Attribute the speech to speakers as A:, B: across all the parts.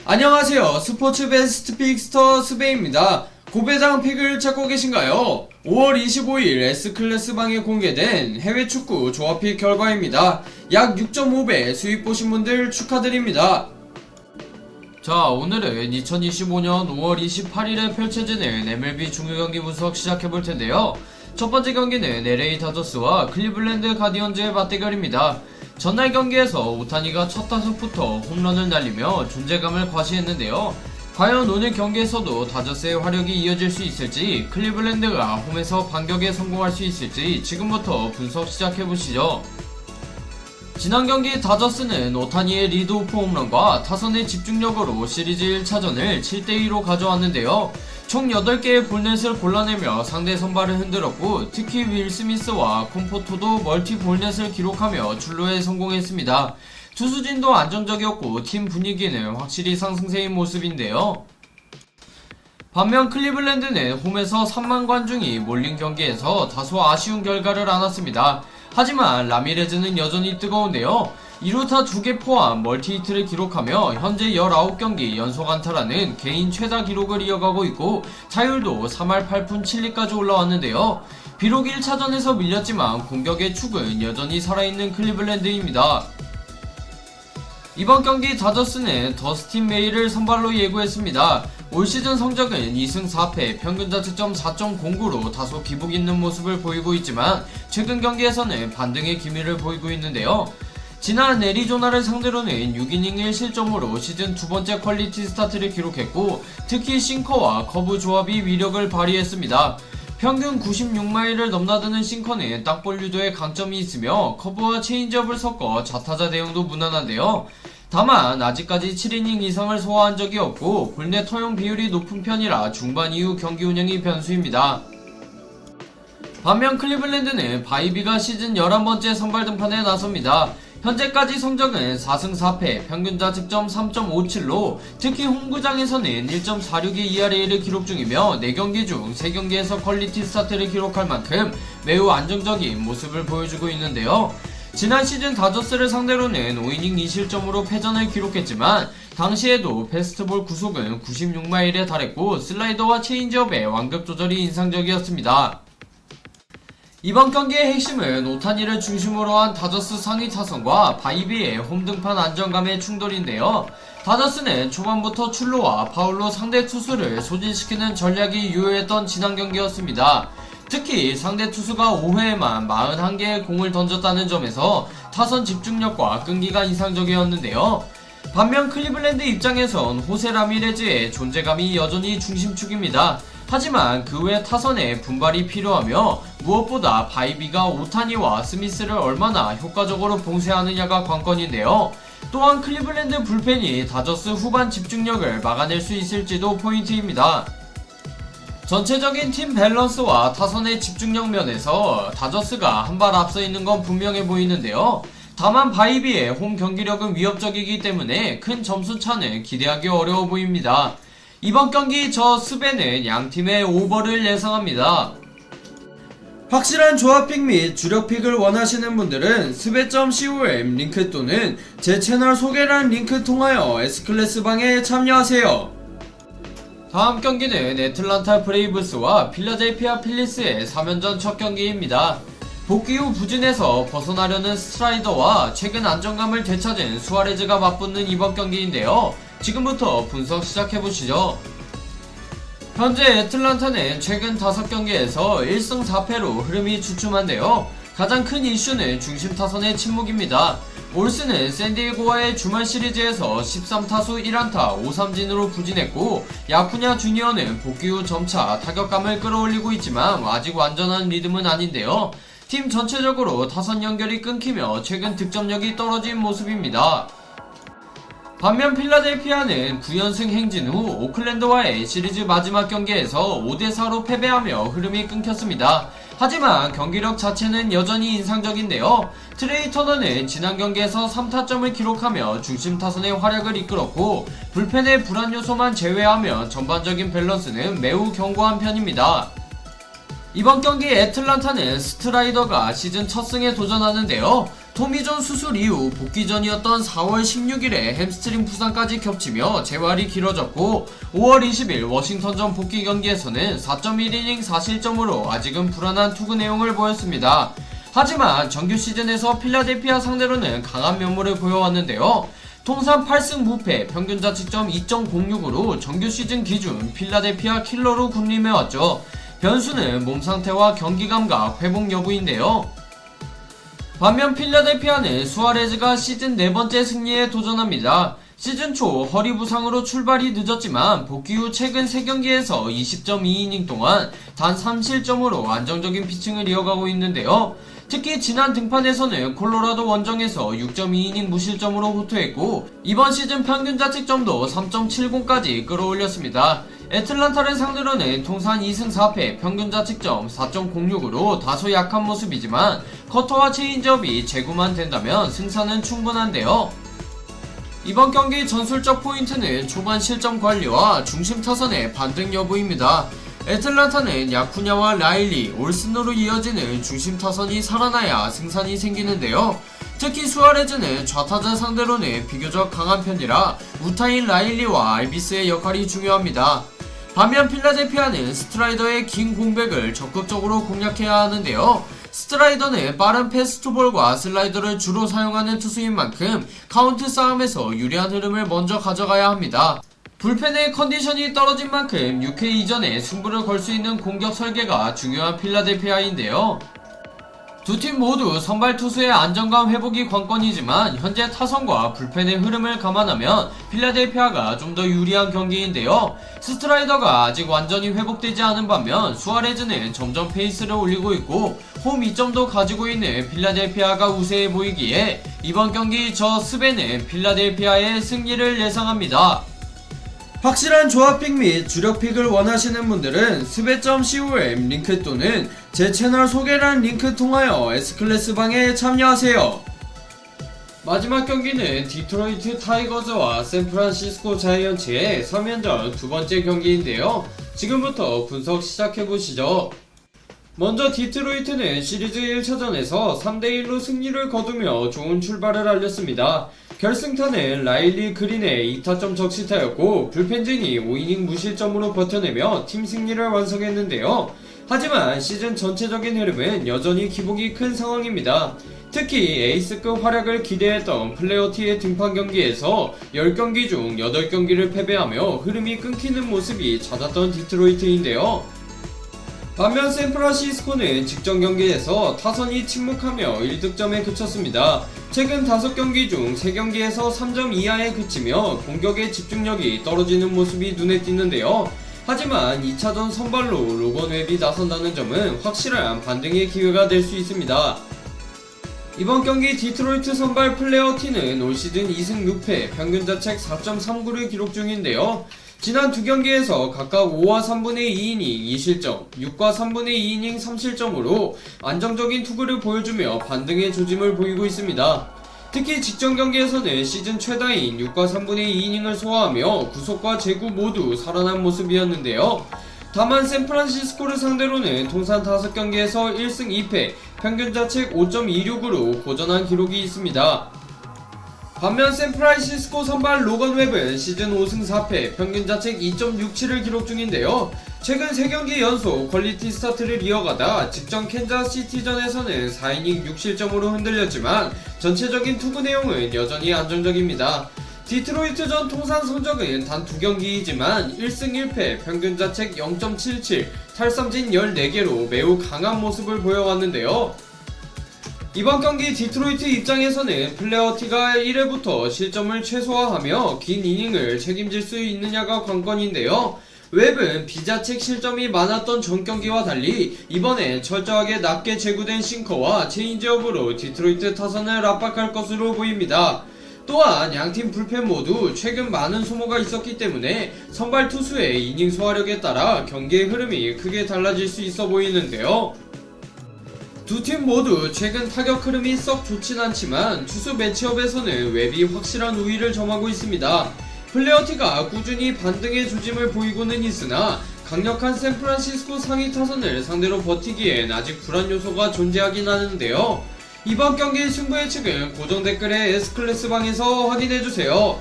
A: 안녕하세요. 스포츠 베스트 픽스터 스베입니다. 고배당 픽을 찾고 계신가요? 5월 25일 S클래스 방에 공개된 해외 축구 조합픽 결과입니다. 약 6.5배 수익 보신 분들 축하드립니다. 자, 오늘은 2025년 5월 28일에 펼쳐지는 MLB 중요경기 분석 시작해볼 텐데요. 첫 번째 경기는 LA 다저스와 클리블랜드 가디언즈의 맞대결입니다. 전날 경기에서 오타니가 첫 타석부터 홈런을 날리며 존재감을 과시했는데요. 과연 오늘 경기에서도 다저스의 화력이 이어질 수 있을지, 클리블랜드가 홈에서 반격에 성공할 수 있을지 지금부터 분석 시작해보시죠. 지난 경기 다저스는 오타니의 리드오프 홈런과 타선의 집중력으로 시리즈 1차전을 7대2로 가져왔는데요. 총 8개의 볼넷을 골라내며 상대 선발을 흔들었고, 특히 윌 스미스와 콤포토도 멀티 볼넷을 기록하며 출루에 성공했습니다. 투수진도 안정적이었고 팀 분위기는 확실히 상승세인 모습인데요. 반면 클리블랜드는 홈에서 3만 관중이 몰린 경기에서 다소 아쉬운 결과를 안았습니다. 하지만 라미레즈는 여전히 뜨거운데요. 2루타 2개 포함 멀티히트를 기록하며 현재 19경기 연속 안타라는 개인 최다 기록을 이어가고 있고, 타율도 3할 8푼 7리까지 올라왔는데요. 비록 1차전에서 밀렸지만 공격의 축은 여전히 살아있는 클리블랜드입니다. 이번 경기 다저스는 더스틴 메이를 선발로 예고했습니다. 올 시즌 성적은 2승 4패, 평균 자책점 4.09로 다소 기복 있는 모습을 보이고 있지만 최근 경기에서는 반등의 기미를 보이고 있는데요. 지난 애리조나를 상대로는 6이닝 1실점으로 시즌 두 번째 퀄리티 스타트를 기록했고, 특히 싱커와 커브 조합이 위력을 발휘했습니다. 평균 96마일을 넘나드는 싱커는 땅볼 유도에 강점이 있으며 커브와 체인지업을 섞어 좌타자 대응도 무난한데요. 다만 아직까지 7이닝 이상을 소화한 적이 없고 볼넷 허용 비율이 높은 편이라 중반 이후 경기 운영이 변수입니다. 반면 클리블랜드는 바이비가 시즌 11번째 선발 등판에 나섭니다. 현재까지 성적은 4승 4패, 평균 자책점 3.57로 특히 홈구장에서는 1.46의 ERA를 기록 중이며 4경기 중 3경기에서 퀄리티 스타트를 기록할 만큼 매우 안정적인 모습을 보여주고 있는데요. 지난 시즌 다저스를 상대로는 5이닝 2실점으로 패전을 기록했지만 당시에도 패스트볼 구속은 96마일에 달했고 슬라이더와 체인지업의 완급 조절이 인상적이었습니다. 이번 경기의 핵심은 오타니를 중심으로 한 다저스 상위 타선과 바이비의 홈등판 안정감의 충돌인데요. 다저스는 초반부터 출루와 파울로 상대 투수를 소진시키는 전략이 유효했던 지난 경기였습니다. 특히 상대 투수가 5회에만 41개의 공을 던졌다는 점에서 타선 집중력과 끈기가 인상적이었는데요. 반면 클리블랜드 입장에선 호세 라미레즈의 존재감이 여전히 중심축입니다. 하지만 그 외 타선에 분발이 필요하며 무엇보다 바이비가 오타니와 스미스를 얼마나 효과적으로 봉쇄하느냐가 관건인데요. 또한 클리블랜드 불펜이 다저스 후반 집중력을 막아낼 수 있을지도 포인트입니다. 전체적인 팀 밸런스와 타선의 집중력 면에서 다저스가 한 발 앞서 있는 건 분명해 보이는데요. 다만 바이비의 홈 경기력은 위협적이기 때문에 큰 점수차는 기대하기 어려워 보입니다. 이번 경기 저 스베는 양팀의 오버를 예상합니다. 확실한 조합픽 및 주력픽을 원하시는 분들은 스베.com 링크 또는 제 채널 소개란 링크 통하여 S클래스 방에 참여하세요. 다음 경기는 애틀란타 브레이브스와 필라델피아 필리스의 3연전 첫 경기입니다. 복귀 후 부진에서 벗어나려는 스트라이더와 최근 안정감을 되찾은 수아레즈가 맞붙는 이번 경기인데요. 지금부터 분석 시작해보시죠. 현재 애틀란타는 최근 5경기에서 1승 4패로 흐름이 주춤한데요. 가장 큰 이슈는 중심 타선의 침묵입니다. 올스는 샌디에고와의 주말 시리즈에서 13타수 1안타 5삼진으로 부진했고, 야쿠냐 주니어는 복귀 후 점차 타격감을 끌어올리고 있지만 아직 완전한 리듬은 아닌데요. 팀 전체적으로 타선 연결이 끊기며 최근 득점력이 떨어진 모습입니다. 반면 필라델피아는 9연승 행진 후 오클랜드와의 시리즈 마지막 경기에서 5대4로 패배하며 흐름이 끊겼습니다. 하지만 경기력 자체는 여전히 인상적인데요. 트레이 터너는 지난 경기에서 3타점을 기록하며 중심 타선의 활약을 이끌었고, 불펜의 불안 요소만 제외하면 전반적인 밸런스는 매우 견고한 편입니다. 이번 경기 애틀란타는 스트라이더가 시즌 첫 승에 도전하는데요. 토미존 수술 이후 복귀 전이었던 4월 16일에 햄스트링 부상까지 겹치며 재활이 길어졌고 5월 20일 워싱턴전 복귀 경기에서는 4.1이닝 4실점으로 아직은 불안한 투구 내용을 보였습니다. 하지만 정규 시즌에서 필라델피아 상대로는 강한 면모를 보여왔는데요. 통산 8승 무패, 평균 자책점 2.06으로 정규 시즌 기준 필라델피아 킬러로 군림해왔죠. 변수는 몸 상태와 경기 감각, 회복 여부인데요. 반면 필라델피아는 수아레즈가 시즌 4번째 승리에 도전합니다. 시즌 초 허리 부상으로 출발이 늦었지만 복귀 후 최근 3경기에서 20.2이닝 동안 단 3실점으로 안정적인 피칭을 이어가고 있는데요. 특히 지난 등판에서는 콜로라도 원정에서 6.2이닝 무실점으로 호투했고 이번 시즌 평균 자책점도 3.70까지 끌어올렸습니다. 애틀란타를 상대로는 통산 2승 4패, 평균 자책점 4.06으로 다소 약한 모습이지만 커터와 체인지업이 제구만 된다면 승산은 충분한데요. 이번 경기 전술적 포인트는 초반 실점 관리와 중심 타선의 반등 여부입니다. 애틀란타는 야쿠냐와 라일리, 올슨으로 이어지는 중심 타선이 살아나야 승산이 생기는데요. 특히 수아레즈는 좌타자 상대로는 비교적 강한 편이라 우타인 라일리와 알비스의 역할이 중요합니다. 반면 필라델피아는 스트라이더의 긴 공백을 적극적으로 공략해야 하는데요. 스트라이더는 빠른 패스트볼과 슬라이더를 주로 사용하는 투수인 만큼 카운트 싸움에서 유리한 흐름을 먼저 가져가야 합니다. 불펜의 컨디션이 떨어진 만큼 6회 이전에 승부를 걸 수 있는 공격 설계가 중요한 필라델피아인데요. 두 팀 모두 선발 투수의 안정감 회복이 관건이지만 현재 타선과 불펜의 흐름을 감안하면 필라델피아가 좀 더 유리한 경기인데요. 스트라이더가 아직 완전히 회복되지 않은 반면 수아레즈는 점점 페이스를 올리고 있고 홈 2점도 가지고 있는 필라델피아가 우세해 보이기에 이번 경기 저 스베는 필라델피아의 승리를 예상합니다. 확실한 조합픽 및 주력픽을 원하시는 분들은 스베.com 링크 또는 제 채널 소개란 링크 통하여 S클래스 방에 참여하세요. 마지막 경기는 디트로이트 타이거즈와 샌프란시스코 자이언츠의 3연전 두 번째 경기인데요. 지금부터 분석 시작해보시죠. 먼저 디트로이트는 시리즈 1차전에서 3대1로 승리를 거두며 좋은 출발을 알렸습니다. 결승타는 라일리 그린의 2타점 적시타였고 불펜진이 5이닝 무실점으로 버텨내며 팀 승리를 완성했는데요. 하지만 시즌 전체적인 흐름은 여전히 기복이 큰 상황입니다. 특히 에이스급 활약을 기대했던 플레어티의 등판 경기에서 10경기 중 8경기를 패배하며 흐름이 끊기는 모습이 잦았던 디트로이트인데요. 반면 샌프란시스코는 직전 경기에서 타선이 침묵하며 1득점에 그쳤습니다. 최근 5경기 중 3경기에서 3점 이하에 그치며 공격의 집중력이 떨어지는 모습이 눈에 띄는데요. 하지만 2차전 선발로 로건 웹이 나선다는 점은 확실한 반등의 기회가 될 수 있습니다. 이번 경기 디트로이트 선발 플레어티는 올 시즌 2승 6패, 평균 자책 4.39를 기록 중인데요. 지난 두 경기에서 각각 5와 3분의 2이닝 2실점, 6과 3분의 2이닝 3실점으로 안정적인 투구를 보여주며 반등의 조짐을 보이고 있습니다. 특히 직전 경기에서는 시즌 최다인 6과 3분의 2이닝을 소화하며 구속과 제구 모두 살아난 모습이었는데요. 다만 샌프란시스코를 상대로는 통산 5경기에서 1승 2패, 평균 자책 5.26으로 고전한 기록이 있습니다. 반면 샌프란시스코 선발 로건 웹은 시즌 5승 4패, 평균 자책 2.67을 기록 중인데요. 최근 3경기 연속 퀄리티 스타트를 이어가다 직전 캔자스시티전에서는 4이닝 6실점으로 흔들렸지만 전체적인 투구 내용은 여전히 안정적입니다. 디트로이트전 통산 성적은 단 2경기이지만 1승 1패, 평균 자책 0.77, 탈삼진 14개로 매우 강한 모습을 보여왔는데요. 이번 경기 디트로이트 입장에서는 플레어티가 1회부터 실점을 최소화하며 긴 이닝을 책임질 수 있느냐가 관건인데요. 웹은 비자책 실점이 많았던 전 경기와 달리 이번엔 철저하게 낮게 제구된 싱커와 체인지업으로 디트로이트 타선을 압박할 것으로 보입니다. 또한 양팀 불펜 모두 최근 많은 소모가 있었기 때문에 선발 투수의 이닝 소화력에 따라 경기의 흐름이 크게 달라질 수 있어 보이는데요. 두 팀 모두 최근 타격 흐름이 썩 좋진 않지만 투수 매치업에서는 웹이 확실한 우위를 점하고 있습니다. 플레어티가 꾸준히 반등의 조짐을 보이고는 있으나 강력한 샌프란시스코 상위 타선을 상대로 버티기엔 아직 불안 요소가 존재하긴 하는데요. 이번 경기 승부 예측은 고정 댓글에 S클래스 방에서 확인해주세요.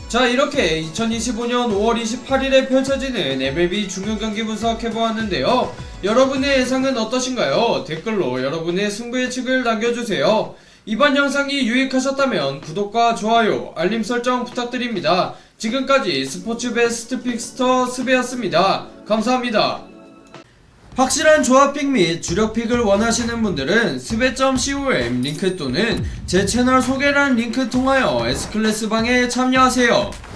A: 자, 이렇게 2025년 5월 28일에 펼쳐지는 MLB 중요 경기 분석해보았는데요. 여러분의 예상은 어떠신가요? 댓글로 여러분의 승부 예측을 남겨주세요. 이번 영상이 유익하셨다면 구독과 좋아요, 알림 설정 부탁드립니다. 지금까지 스포츠 베스트 픽스터 스베였습니다. 감사합니다. 확실한 조합픽 및 주력픽을 원하시는 분들은 스베.com 링크 또는 제 채널 소개란 링크 통하여 S클래스 방에 참여하세요.